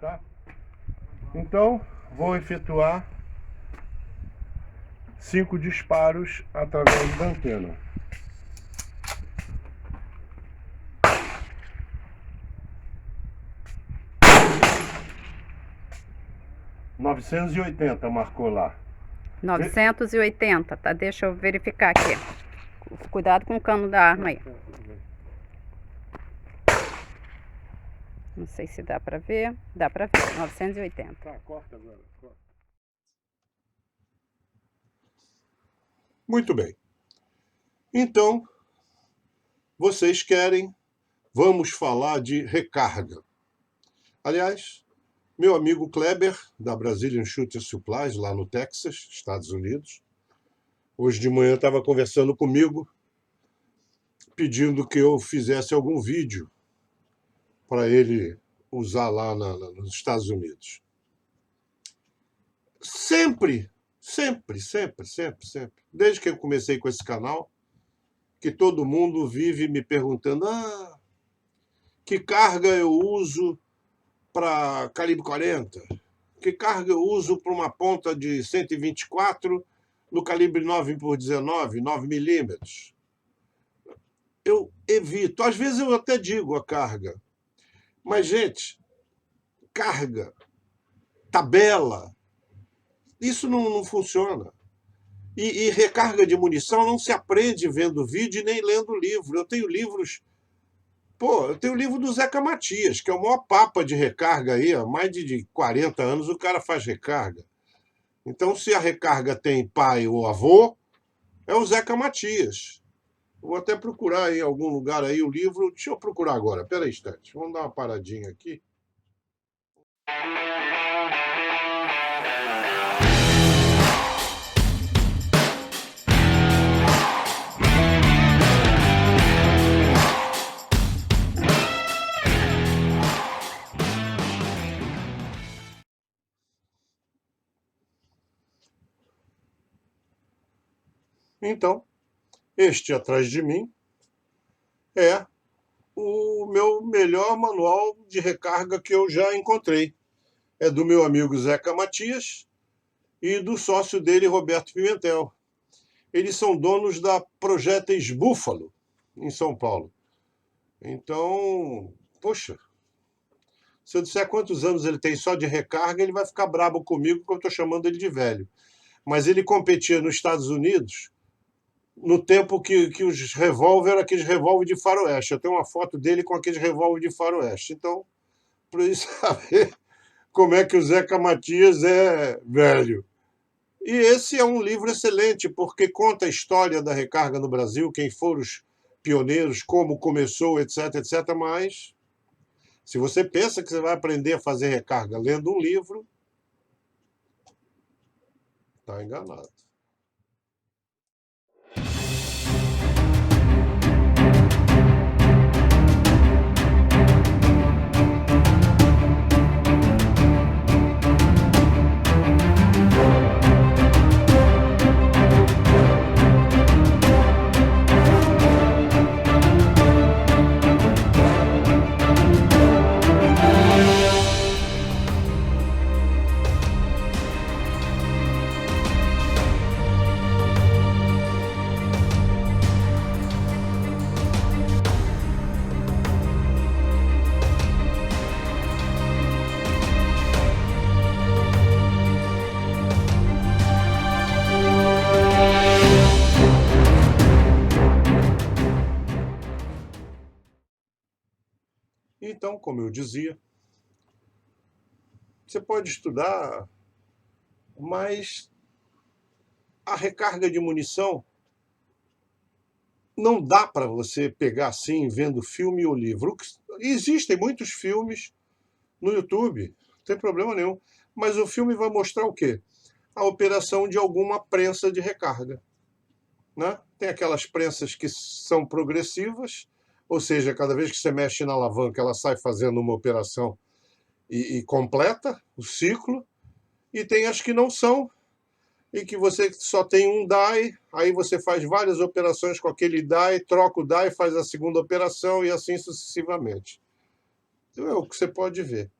tá? Então, vou efetuar 5 disparos através da antena. ...980 marcou lá. 980, tá? Deixa eu verificar aqui. Cuidado com o cano da arma aí. Não sei se dá pra ver. Dá pra ver, 980. Tá, corta agora. Corta. Muito bem. Então, vocês querem... Vamos falar de recarga. Aliás, meu amigo Kleber, da Brazilian Shooter Supplies, lá no Texas, Estados Unidos, hoje de manhã estava conversando comigo, pedindo que eu fizesse algum vídeo para ele usar lá nos Estados Unidos. Sempre, desde que eu comecei com esse canal, que todo mundo vive me perguntando: que carga eu uso para calibre 40? Que carga eu uso para uma ponta de 124 no calibre 9x19, 9 milímetros? Eu evito. Às vezes eu até digo a carga. Mas, gente, carga, tabela, isso não funciona. E recarga de munição não se aprende vendo vídeo nem lendo livro. Eu tenho livros... eu tenho o livro do Zeca Matias, que é o maior papa de recarga aí. Há mais de 40 anos o cara faz recarga. Então, se a recarga tem pai ou avô, é o Zeca Matias. Vou até procurar aí em algum lugar aí o livro. Deixa eu procurar agora. Espera aí, instante. Vamos dar uma paradinha aqui. Então, este atrás de mim é o meu melhor manual de recarga que eu já encontrei. É do meu amigo Zeca Matias e do sócio dele, Roberto Pimentel. Eles são donos da Projéteis Búfalo, em São Paulo. Então, poxa, se eu disser quantos anos ele tem só de recarga, ele vai ficar brabo comigo, porque eu estou chamando ele de velho. Mas ele competia nos Estados Unidos no tempo que os revólver eram aqueles revólver de faroeste. Eu tenho uma foto dele com aqueles revólver de faroeste. Então, para saber como é que o Zeca Matias é velho. E esse é um livro excelente, porque conta a história da recarga no Brasil, quem foram os pioneiros, como começou, etc, etc. Mas, se você pensa que você vai aprender a fazer recarga lendo um livro, está enganado. Então, como eu dizia, você pode estudar, mas a recarga de munição não dá para você pegar assim, vendo filme ou livro. Existem muitos filmes no YouTube, não tem problema nenhum. Mas o filme vai mostrar o quê? A operação de alguma prensa de recarga. Né? Tem aquelas prensas que são progressivas, ou seja, cada vez que você mexe na alavanca, ela sai fazendo uma operação e completa o ciclo. E tem as que não são, e que você só tem um die, aí você faz várias operações com aquele die, troca o die, faz a segunda operação e assim sucessivamente. Então é o que você pode ver.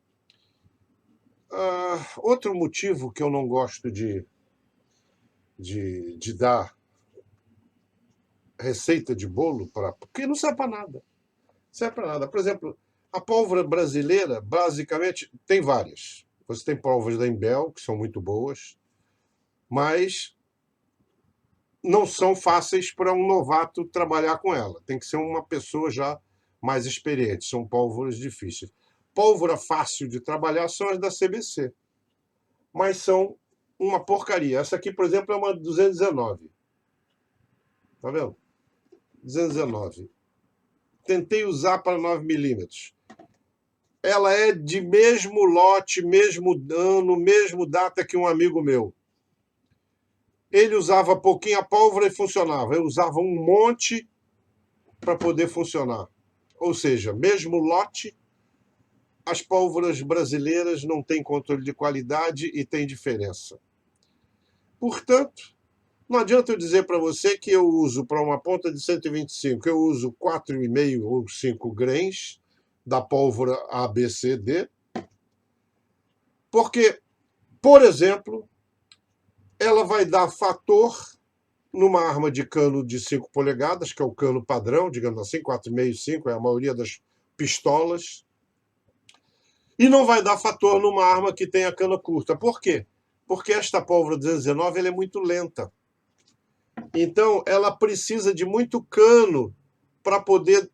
Outro motivo que eu não gosto de dar receita de bolo, porque não serve para nada. Não serve para nada. Por exemplo, a pólvora brasileira, basicamente, tem várias. Você tem pólvoras da Imbel, que são muito boas, mas não são fáceis para um novato trabalhar com ela. Tem que ser uma pessoa já mais experiente. São pólvoras difíceis. Pólvora fácil de trabalhar são as da CBC, mas são uma porcaria. Essa aqui, por exemplo, é uma 219. Tá vendo? 219. Tentei usar para 9 milímetros. Ela é de mesmo lote, mesmo ano, mesmo data que um amigo meu. Ele usava pouquinho a pólvora e funcionava. Eu usava um monte para poder funcionar. Ou seja, mesmo lote, as pólvoras brasileiras não têm controle de qualidade e tem diferença. Portanto, não adianta eu dizer para você que eu uso para uma ponta de 125, eu uso 4,5 ou 5 grains da pólvora ABCD, porque, por exemplo, ela vai dar fator numa arma de cano de 5 polegadas, que é o cano padrão, digamos assim, 4,5, 5 é a maioria das pistolas, e não vai dar fator numa arma que tenha cana curta. Por quê? Porque esta pólvora 219 ela é muito lenta. Então, ela precisa de muito cano para poder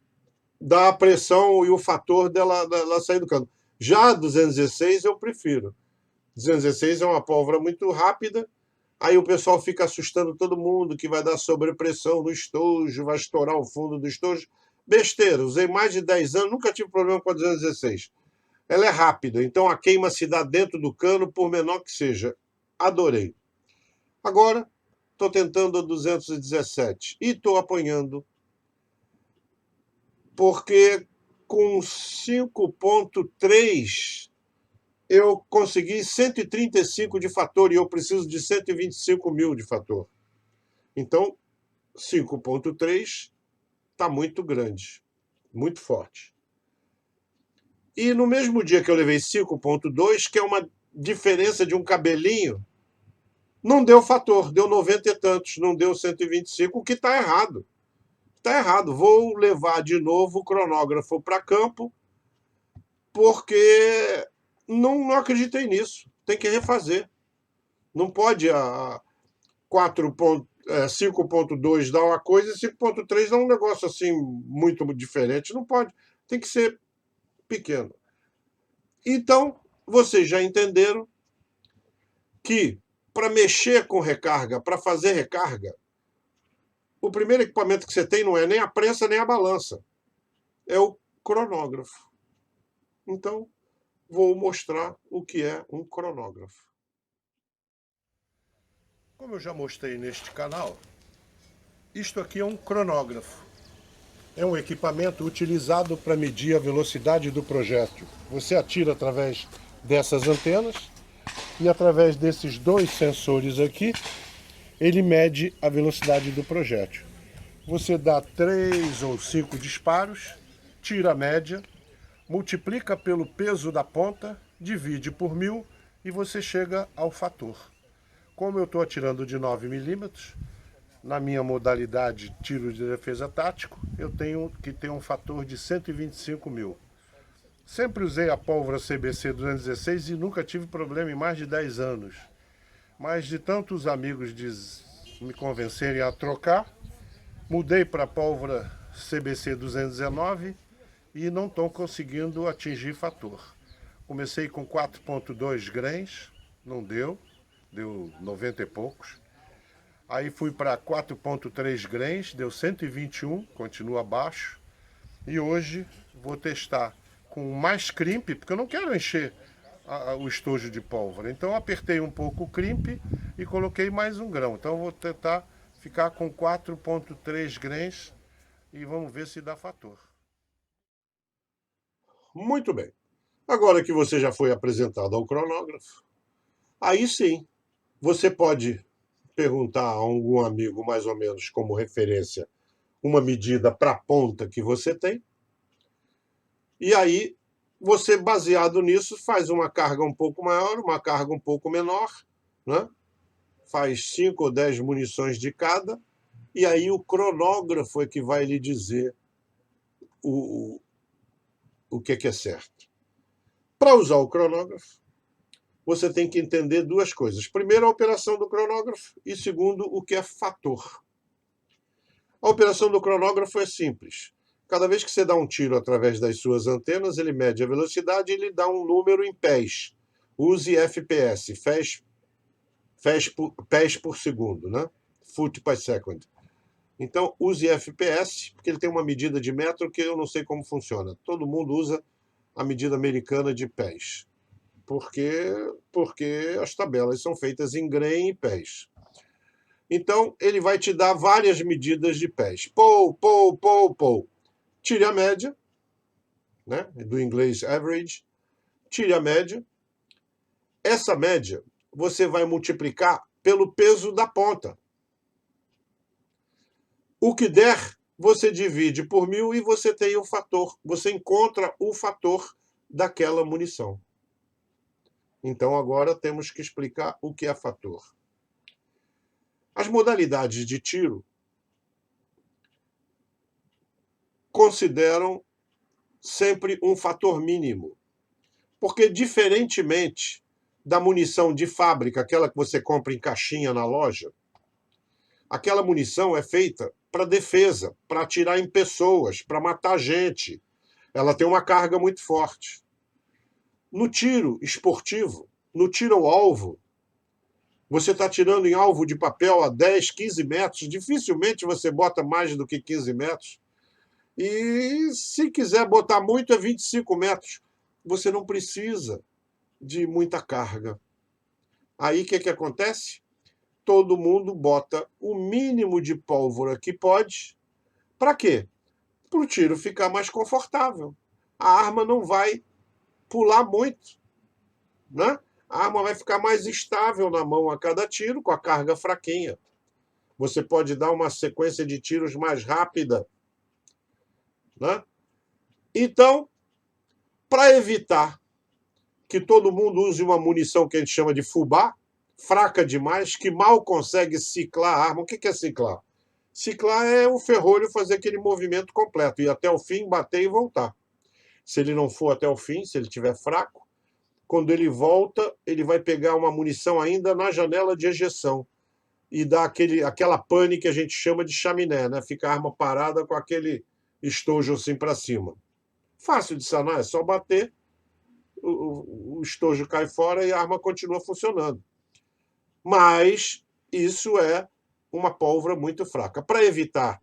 dar a pressão e o fator dela sair do cano. Já a 216 eu prefiro. 216 é uma pólvora muito rápida, aí o pessoal fica assustando todo mundo que vai dar sobrepressão no estojo, vai estourar o fundo do estojo. Besteira, usei mais de 10 anos, nunca tive problema com a 216. Ela é rápida, então a queima se dá dentro do cano, por menor que seja. Adorei. Agora, estou tentando a 217 e estou apanhando, porque com 5,3 eu consegui 135 de fator e eu preciso de 125 mil de fator. Então, 5,3 está muito grande, muito forte. E no mesmo dia que eu levei 5,2, que é uma diferença de um cabelinho, não deu fator, deu 90 e tantos, não deu 125, o que está errado. Está errado. Vou levar de novo o cronógrafo para campo, porque não acreditei nisso. Tem que refazer. Não pode a 5,2 dar uma coisa e 5,3 dar um negócio assim muito diferente. Não pode. Tem que ser pequeno. Então, vocês já entenderam que para mexer com recarga, para fazer recarga, o primeiro equipamento que você tem não é nem a prensa nem a balança. É o cronógrafo. Então, vou mostrar o que é um cronógrafo. Como eu já mostrei neste canal, isto aqui é um cronógrafo. É um equipamento utilizado para medir a velocidade do projétil. Você atira através dessas antenas e através desses dois sensores aqui, ele mede a velocidade do projétil. Você dá 3 ou 5 disparos, tira a média, multiplica pelo peso da ponta, divide por 1000 e você chega ao fator. Como eu estou atirando de 9 milímetros, na minha modalidade tiro de defesa tático, eu tenho que ter um fator de 125 mil. Sempre usei a pólvora CBC 216 e nunca tive problema em mais de 10 anos. Mas de tantos amigos me convencerem a trocar, mudei para a pólvora CBC 219 e não estou conseguindo atingir fator. Comecei com 4,2 grains, não deu 90 e poucos. Aí fui para 4,3 grains, deu 121, continua abaixo. E hoje vou testar com mais crimp, porque eu não quero encher o estojo de pólvora. Então apertei um pouco o crimp e coloquei mais um grão. Então vou tentar ficar com 4,3 grains e vamos ver se dá fator. Muito bem. Agora que você já foi apresentado ao cronógrafo, aí sim, você pode perguntar a algum amigo mais ou menos como referência uma medida para a ponta que você tem. E aí você, baseado nisso, faz uma carga um pouco maior, uma carga um pouco menor, né? Faz 5 ou 10 munições de cada, e aí o cronógrafo é que vai lhe dizer o, o que é certo. Para usar o cronógrafo, você tem que entender duas coisas. Primeiro, a operação do cronógrafo, e segundo, o que é fator. A operação do cronógrafo é simples. Cada vez que você dá um tiro através das suas antenas, ele mede a velocidade e lhe dá um número em pés. Use FPS, pés por segundo, né? Foot per second. Então, use FPS, porque ele tem uma medida de metro que eu não sei como funciona. Todo mundo usa a medida americana de pés. Porque as tabelas são feitas em grain e pés. Então, ele vai te dar várias medidas de pés. Pou. Tire a média, né? Do inglês average. Tire a média. Essa média você vai multiplicar pelo peso da ponta. O que der, você divide por 1000 e você tem o fator. Você encontra o fator daquela munição. Então, agora temos que explicar o que é fator. As modalidades de tiro consideram sempre um fator mínimo. Porque, diferentemente da munição de fábrica, aquela que você compra em caixinha na loja, aquela munição é feita para defesa, para atirar em pessoas, para matar gente. Ela tem uma carga muito forte. No tiro esportivo, no tiro ao alvo, você está tirando em alvo de papel a 10, 15 metros, dificilmente você bota mais do que 15 metros. E se quiser botar muito, é 25 metros. Você não precisa de muita carga. Aí o que acontece? Todo mundo bota o mínimo de pólvora que pode. Para quê? Para o tiro ficar mais confortável. A arma não vai pular muito, né? A arma vai ficar mais estável na mão a cada tiro, com a carga fraquinha. Você pode dar uma sequência de tiros mais rápida, né? Então, para evitar que todo mundo use uma munição que a gente chama de fubá, fraca demais, que mal consegue ciclar a arma. O que é ciclar? Ciclar é o ferrolho fazer aquele movimento completo, ir até o fim, bater e voltar. Se ele não for até o fim, se ele estiver fraco, quando ele volta, ele vai pegar uma munição ainda na janela de ejeção e dar aquela pane que a gente chama de chaminé, né? Fica a arma parada com aquele estojo assim para cima. Fácil de sanar, é só bater, o estojo cai fora e a arma continua funcionando. Mas isso é uma pólvora muito fraca. Para evitar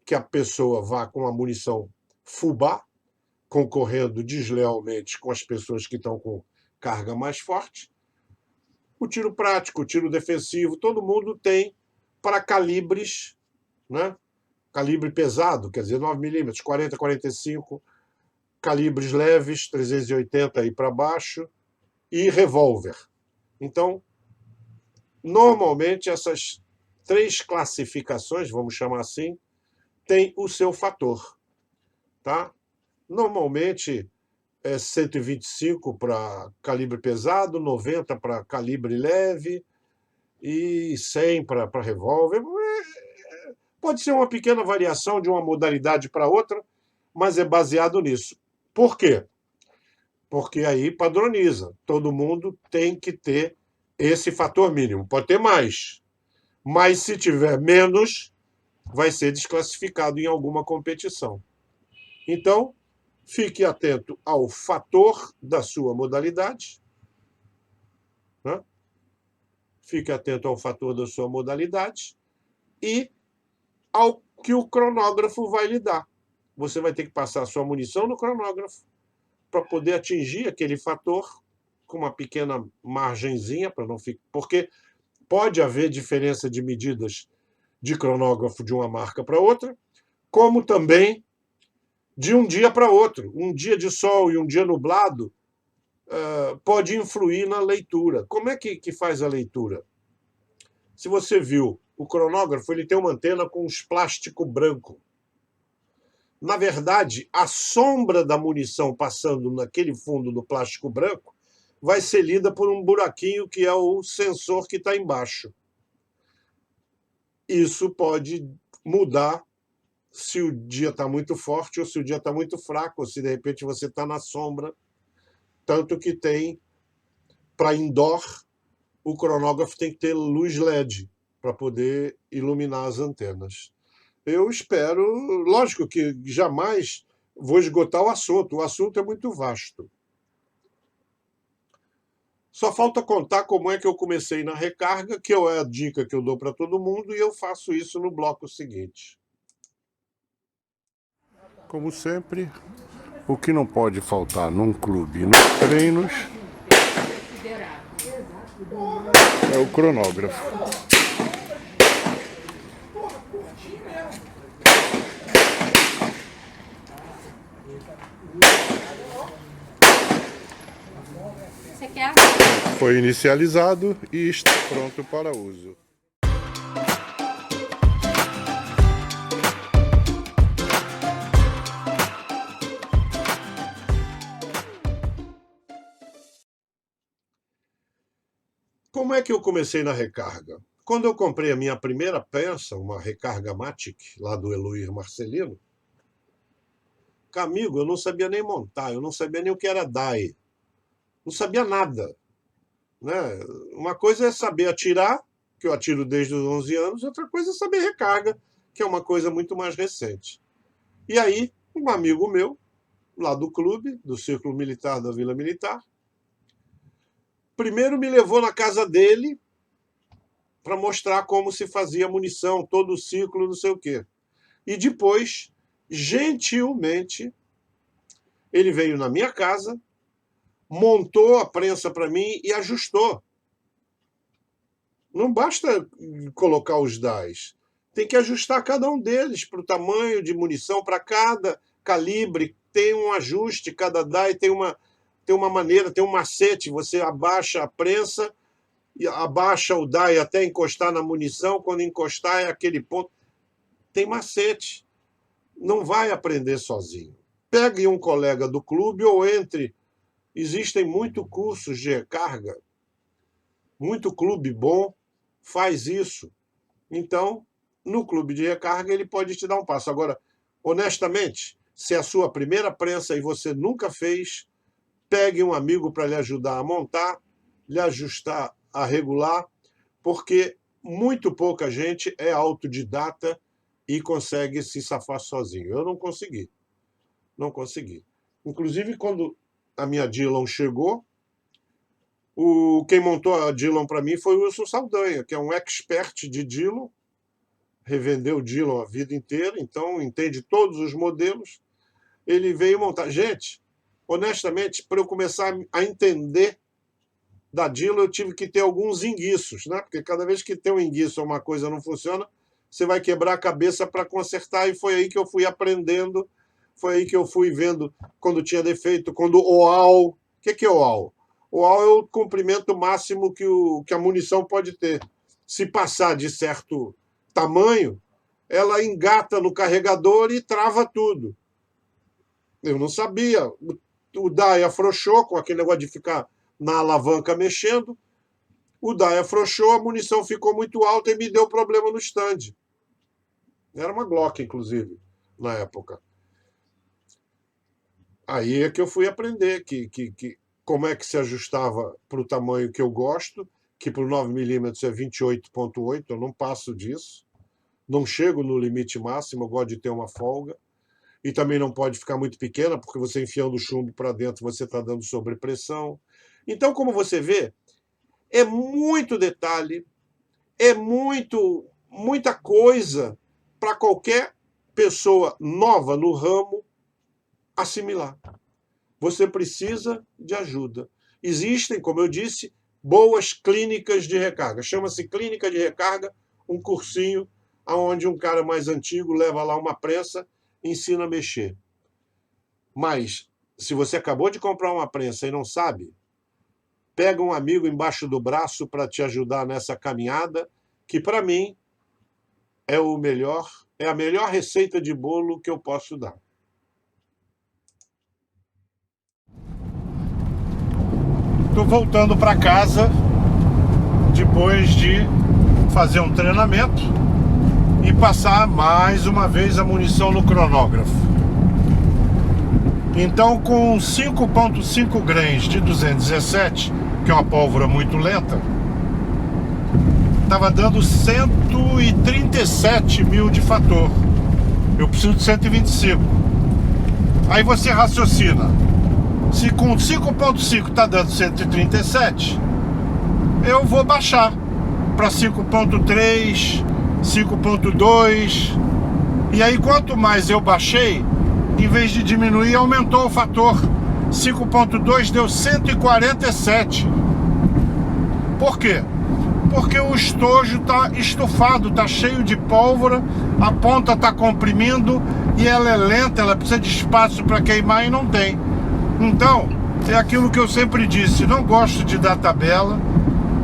que a pessoa vá com a munição fubá, concorrendo deslealmente com as pessoas que estão com carga mais forte, o tiro prático, o tiro defensivo, todo mundo tem para calibres, né? Calibre pesado, quer dizer, 9mm, 40, 45, calibres leves, 380 e para baixo, e revólver. Então, normalmente essas três classificações, vamos chamar assim, têm o seu fator, tá? Normalmente é 125 para calibre pesado, 90 para calibre leve e 100 para revólver. Pode ser uma pequena variação de uma modalidade para outra, mas é baseado nisso. Por quê? Porque aí padroniza. Todo mundo tem que ter esse fator mínimo. Pode ter mais, mas se tiver menos, vai ser desclassificado em alguma competição. Então, fique atento ao fator da sua modalidade, né? Fique atento ao fator da sua modalidade e ao que o cronógrafo vai lhe dar. Você vai ter que passar a sua munição no cronógrafo para poder atingir aquele fator com uma pequena margenzinha, para não ficar. Porque pode haver diferença de medidas de cronógrafo de uma marca para outra, como também de um dia para outro. Um dia de sol e um dia nublado pode influir na leitura. Como é que faz a leitura? Se você viu, o cronógrafo ele tem uma antena com uns plástico branco. Na verdade, a sombra da munição passando naquele fundo do plástico branco vai ser lida por um buraquinho que é o sensor que está embaixo. Isso pode mudar se o dia está muito forte ou se o dia está muito fraco, ou se de repente você está na sombra. Tanto que tem, para indoor, o cronógrafo tem que ter luz LED para poder iluminar as antenas. Eu espero, lógico que jamais vou esgotar o assunto é muito vasto. Só falta contar como é que eu comecei na recarga, que é a dica que eu dou para todo mundo, e eu faço isso no bloco seguinte. Como sempre, o que não pode faltar num clube e nos treinos é o cronógrafo. Você quer? Foi inicializado e está pronto para uso. Como é que eu comecei na recarga? Quando eu comprei a minha primeira peça, uma recarga Matic, lá do Eloir Marcelino, amigo, eu não sabia nem montar, eu não sabia nem o que era DAI, não sabia nada. Né? Uma coisa é saber atirar, que eu atiro desde os 11 anos, outra coisa é saber recarga, que é uma coisa muito mais recente. E aí, um amigo meu, lá do clube, do Círculo Militar da Vila Militar, primeiro me levou na casa dele para mostrar como se fazia munição, todo o ciclo, não sei o quê. E depois, gentilmente, ele veio na minha casa, montou a prensa para mim e ajustou. Não basta colocar os DAIs. Tem que ajustar cada um deles para o tamanho de munição, para cada calibre, tem um ajuste, cada DAI tem uma maneira, tem um macete. Você abaixa a prensa, e abaixa o DAI até encostar na munição, quando encostar é aquele ponto. Tem macete. Não vai aprender sozinho. Pegue um colega do clube ou entre. Existem muitos cursos de recarga, muito clube bom faz isso. Então, no clube de recarga, ele pode te dar um passo. Agora, honestamente, se é a sua primeira prensa e você nunca fez, pegue um amigo para lhe ajudar a montar, lhe ajustar, a regular, porque muito pouca gente é autodidata e consegue se safar sozinho. Eu não consegui. Não consegui. Inclusive, quando a minha Dillon chegou, quem montou a Dillon para mim foi o Wilson Saldanha, que é um expert de Dillon, revendeu Dillon a vida inteira, então entende todos os modelos. Ele veio montar. Gente, honestamente, para eu começar a entender da Dillon, eu tive que ter alguns enguiços, né? Porque cada vez que tem um enguiço ou uma coisa não funciona, você vai quebrar a cabeça para consertar, e foi aí que eu fui aprendendo, foi aí que eu fui vendo quando tinha defeito, quando OAL. O que é OAL? OAL é o comprimento máximo que a munição pode ter. Se passar de certo tamanho, ela engata no carregador e trava tudo. Eu não sabia. O DAI afrouxou com aquele negócio de ficar na alavanca mexendo. O DAI afrouxou, a munição ficou muito alta e me deu problema no stand. Era uma Glock, inclusive, na época. Aí é que eu fui aprender como é que se ajustava para o tamanho que eu gosto, que para o 9mm é 28,8, eu não passo disso. Não chego no limite máximo, eu gosto de ter uma folga. E também não pode ficar muito pequena, porque você enfiando o chumbo para dentro, você está dando sobrepressão. Então, como você vê, é muito detalhe, é muita coisa para qualquer pessoa nova no ramo assimilar. Você precisa de ajuda. Existem, como eu disse, boas clínicas de recarga. Chama-se Clínica de Recarga, um cursinho onde um cara mais antigo leva lá uma prensa e ensina a mexer. Mas, se você acabou de comprar uma prensa e não sabe, pega um amigo embaixo do braço para te ajudar nessa caminhada, que para mim é a melhor receita de bolo que eu posso dar. Estou voltando para casa depois de fazer um treinamento e passar mais uma vez a munição no cronógrafo. Então, com 5,5 grains de 217, que é uma pólvora muito lenta, estava dando 137 mil de fator. Eu preciso de 125. Aí você raciocina, se com 5,5 está dando 137, eu vou baixar para 5,3, 5,2. E aí, quanto mais eu baixei, em vez de diminuir, aumentou o fator. 5,2 deu 147. Por quê? Porque o estojo está estufado, está cheio de pólvora, a ponta está comprimindo e ela é lenta, ela precisa de espaço para queimar e não tem. Então, é aquilo que eu sempre disse, não gosto de dar tabela,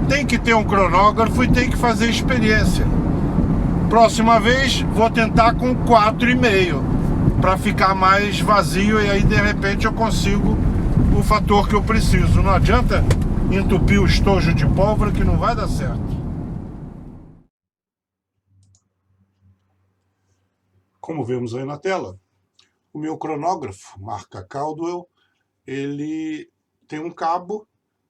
tem que ter um cronógrafo e tem que fazer experiência. Próxima vez vou tentar com 4,5 para ficar mais vazio e aí de repente eu consigo o fator que eu preciso. Não adianta entupir o estojo de pólvora que não vai dar certo. Como vemos aí na tela, o meu cronógrafo, marca Caldwell, ele tem um cabo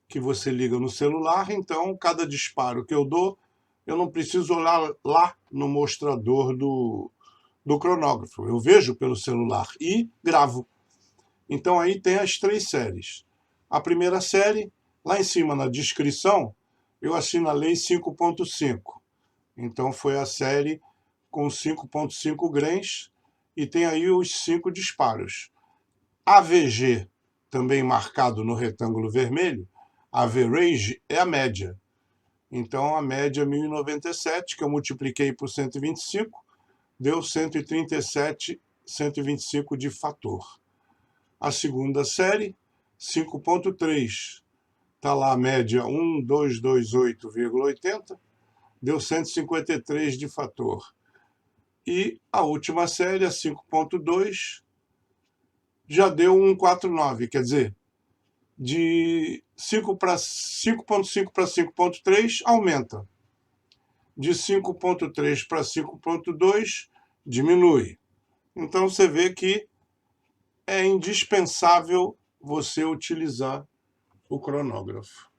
que você liga no celular, então cada disparo que eu dou, eu não preciso olhar lá no mostrador do cronógrafo. Eu vejo pelo celular e gravo. Então aí tem as 3 séries. A primeira série, lá em cima na descrição, eu assinalei 5,5. Então foi a série com 5,5 grains e tem aí os 5 disparos. AVG, também marcado no retângulo vermelho, average é a média. Então a média 1097, que eu multipliquei por 125, deu 137, 125 de fator. A segunda série, 5,3, está lá a média 1228,80, deu 153 de fator. E a última série, a 5,2, já deu 149, quer dizer, de 5,5 para 5,3 aumenta. De 5,3 para 5,2 diminui. Então você vê que é indispensável você utilizar o cronógrafo.